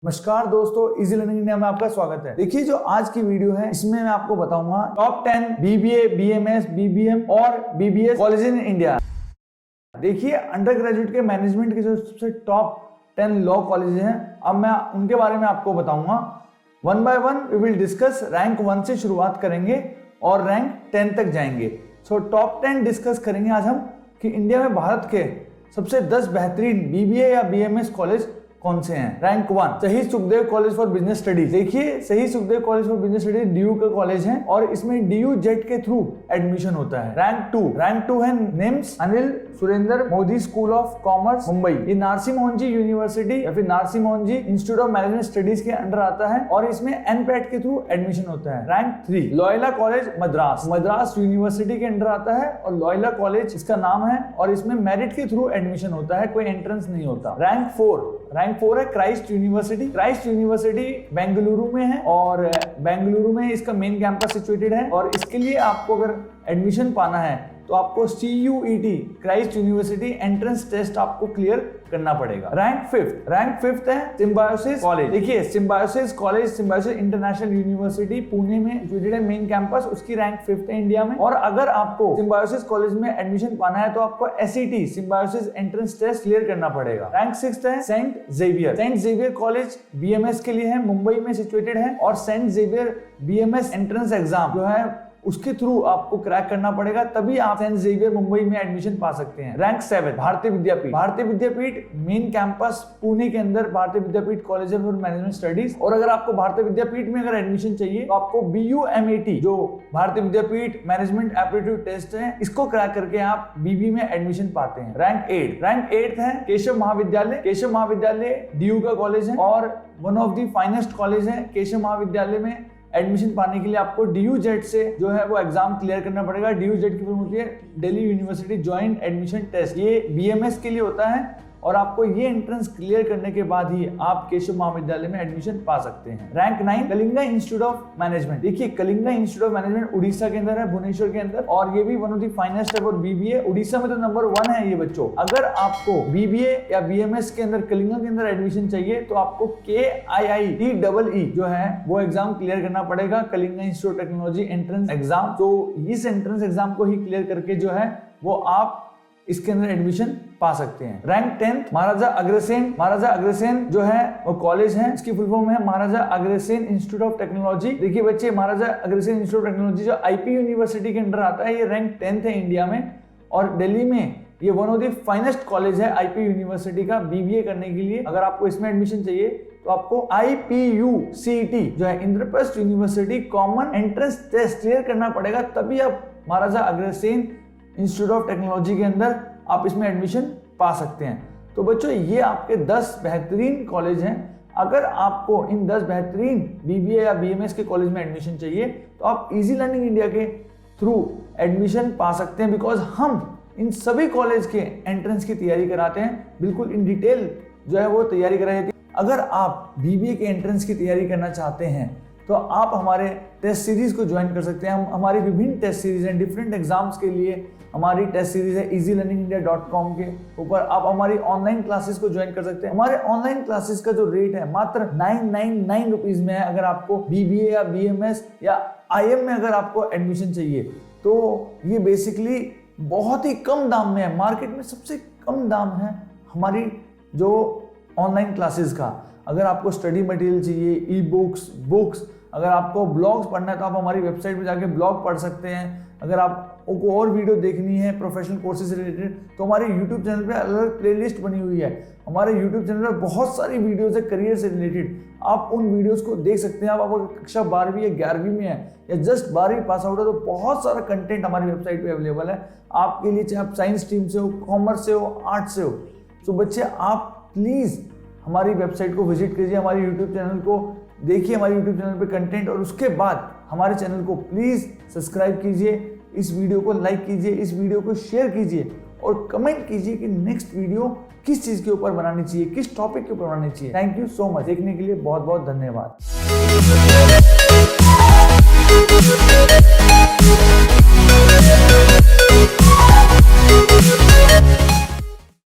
नमस्कार दोस्तों, easy learning India में आपका स्वागत है। देखिए, जो आज की वीडियो है इसमें मैं आपको बताऊंगा टॉप 10 बीबीए, बीएमएस, बीबीएम और बीबीएस कॉलेज इन इंडिया। देखिए, अंडर ग्रेजुएट के मैनेजमेंट के जो सबसे टॉप 10 लॉ कॉलेज हैं, अब मैं उनके बारे में आपको बताऊंगा। One by one we will discuss. Rank 1 से शुरुआत करेंगे और रैंक 10 तक जाएंगे। सो टॉप 10 डिस्कस करेंगे आज हम कि इंडिया में भारत के सबसे 10 बेहतरीन बीबीए या बीएमएस कॉलेज कौन से हैं। रैंक 1 शहीद Sukhdev college for business studies. देखिए, शहीद Sukhdev college for business studies DU का कॉलेज है और इसमें डीयू जेट के थ्रू एडमिशन होता है। रैंक 2 है NIMS Anil Surendra Modi school of commerce Mumbai. ये नारसी मोहन जी यूनिवर्सिटी या फिर Narsee Mohan ji institute of management studies के अंडर आता है और इसमें एनपैट के थ्रू एडमिशन होता है। Rank 3 Loyola college Madras university के अंडर आता है और लॉयला कॉलेज इसका नाम है और इसमें मेरिट के थ्रू एडमिशन होता है, कोई एंट्रेंस नहीं होता। रैंक 4 है क्राइस्ट यूनिवर्सिटी बेंगलुरु में है और बेंगलुरु में इसका मेन कैंपस सिचुएटेड है और इसके लिए आपको अगर एडमिशन पाना है तो आपको CUET Christ university entrance test आपको क्लियर करना पड़ेगा। रैंक 5 है सिम्बायोसिस कॉलेज। देखिए, Symbiosis college Symbiosis international university Pune में सिचुएटेड है, मेन कैंपस उसकी रैंक 5 है इंडिया में। और अगर आपको सिम्बायोसिस कॉलेज में एडमिशन पाना है तो आपको SET Symbiosis entrance test clear करना पड़ेगा। रैंक 6 है सेंट जेवियर कॉलेज BMS के लिए है, मुंबई में सिचुएटेड है और Saint Xavier BMS entrance exam जो है उसके थ्रू आपको क्रैक करना पड़ेगा, तभी आप सेंट जेवियर मुंबई में एडमिशन पा सकते हैं। रैंक 7 भारतीय विद्यापीठ मेन कैंपस पुणे के अंदर भारतीय विद्यापीठ कॉलेज फॉर मैनेजमेंट स्टडीज। और अगर आपको भारतीय विद्यापीठ में अगर एडमिशन चाहिए तो आपको BUMAT जो भारतीय विद्यापीठ मैनेजमेंट एप्टीट्यूड टेस्ट है, इसको क्रैक करके आप BB में एडमिशन पाते हैं। रैंक 8 है केशव महाविद्यालय DU का कॉलेज है और one of the finest college है। केशव महाविद्यालय में एडमिशन पाने के लिए आपको DU जेट से जो है वो एग्जाम क्लियर करना पड़ेगा। DU जेट की फुल होती है Delhi university joint admission test. ये BMS के लिए होता है और आपको ये एंट्रेंस क्लियर करने के बाद ही आप केशव महाविद्यालय में एडमिशन पा सकते हैं। Rank 9 Kalinga institute of management. देखिए, Kalinga institute of management Orissa के अंदर है, भुवनेश्वर के अंदर, और ये भी वन ऑफ द फाइनेस्ट है फॉर BBA। उड़ीसा में तो नंबर 1 है ये बच्चों। अगर आपको BBA या BMS के अंदर कलिंगा के अंदर एडमिशन चाहिए तो आपको KIITEE जो है वो एग्जाम क्लियर करना पड़ेगा, Kalinga institute of technology entrance exam. तो इस एंट्रेंस एग्जाम को ही क्लियर करके जो है वो आप इसके अंदर एडमिशन पा सकते हैं। रैंक 10 महाराजा अग्रसेन जो है वो कॉलेज है, इसकी फुल फॉर्म है महाराजा अग्रसेन इंस्टीट्यूट ऑफ टेक्नोलॉजी। देखिए बच्चे, महाराजा अग्रसेन इंस्टीट्यूट ऑफ टेक्नोलॉजी जो IP यूनिवर्सिटी के अंदर आता है, ये रैंक 10 है इंडिया में और दिल्ली में ये one of the finest college है IP यूनिवर्सिटी का BBA करने के लिए। अगर आपको इसमें एडमिशन चाहिए तो आपको IPUCET जो है Indraprastha university common entrance test clear करना पड़ेगा, तभी आप Maharaja Agrasen institute of technology के अंदर आप इसमें एडमिशन पा सकते हैं। तो बच्चों, ये आपके 10 बेहतरीन कॉलेज हैं। अगर आपको इन 10 बेहतरीन BBA या BMS के कॉलेज में एडमिशन चाहिए तो आप इजी लर्निंग इंडिया के थ्रू एडमिशन पा सकते हैं, बिकॉज हम इन सभी कॉलेज के एंट्रेंस की तैयारी कराते हैं, बिल्कुल इन डिटेल जो है वो तैयारी कराई जाती है। अगर आप BBA के एंट्रेंस की तैयारी करना चाहते हैं तो आप हमारे टेस्ट सीरीज को ज्वाइन कर सकते हैं। हम हमारी विभिन्न टेस्ट सीरीज हैं, डिफरेंट एग्जाम्स के लिए हमारी टेस्ट सीरीज है easylearningindia.com के ऊपर। आप हमारी ऑनलाइन क्लासेस को ज्वाइन कर सकते हैं। हमारे ऑनलाइन क्लासेस का जो रेट है मात्र 999 रुपीज में है। अगर आपको BBA या BMS या IM में अगर आपको एडमिशन चाहिए तो ये बेसिकली बहुत ही कम दाम में है, मार्केट में सबसे कम दाम है हमारी जो ऑनलाइन क्लासेस का। अगर आपको स्टडी मटेरियल चाहिए, बुक्स, अगर आपको ब्लॉग्स पढ़ना है तो आप हमारी वेबसाइट पे जाके ब्लॉग पढ़ सकते हैं। अगर आपको और वीडियो देखनी है प्रोफेशनल कोर्सेज से रिलेटेड तो हमारे YouTube चैनल पे अलग प्लेलिस्ट बनी हुई है। हमारे YouTube चैनल पर बहुत सारी वीडियोस है करियर से रिलेटेड, आप उन वीडियोस को देख सकते हैं। आप अगर कक्षा 12वीं या 11वीं में है या जस्ट 12वीं पास आउट है तो बहुत सारा कंटेंट हमारी वेबसाइट पे अवेलेबल है आपके लिए, चाहे आप साइंस स्ट्रीम से हो, कॉमर्स से हो, आर्ट्स से हो। तो बच्चे, आप प्लीज़ हमारी वेबसाइट को विजिट कीजिए, हमारे YouTube चैनल को देखिए, हमारे YouTube चैनल पे कंटेंट, और उसके बाद हमारे चैनल को प्लीज़ सब्सक्राइब कीजिए, इस वीडियो को लाइक कीजिए, इस वीडियो को शेयर कीजिए और कमेंट कीजिए कि नेक्स्ट वीडियो किस चीज़ के ऊपर बनानी चाहिए, किस टॉपिक के ऊपर बनानी चाहिए। थैंक यू सो मच, देखने के लिए बहुत बहुत धन्यवाद।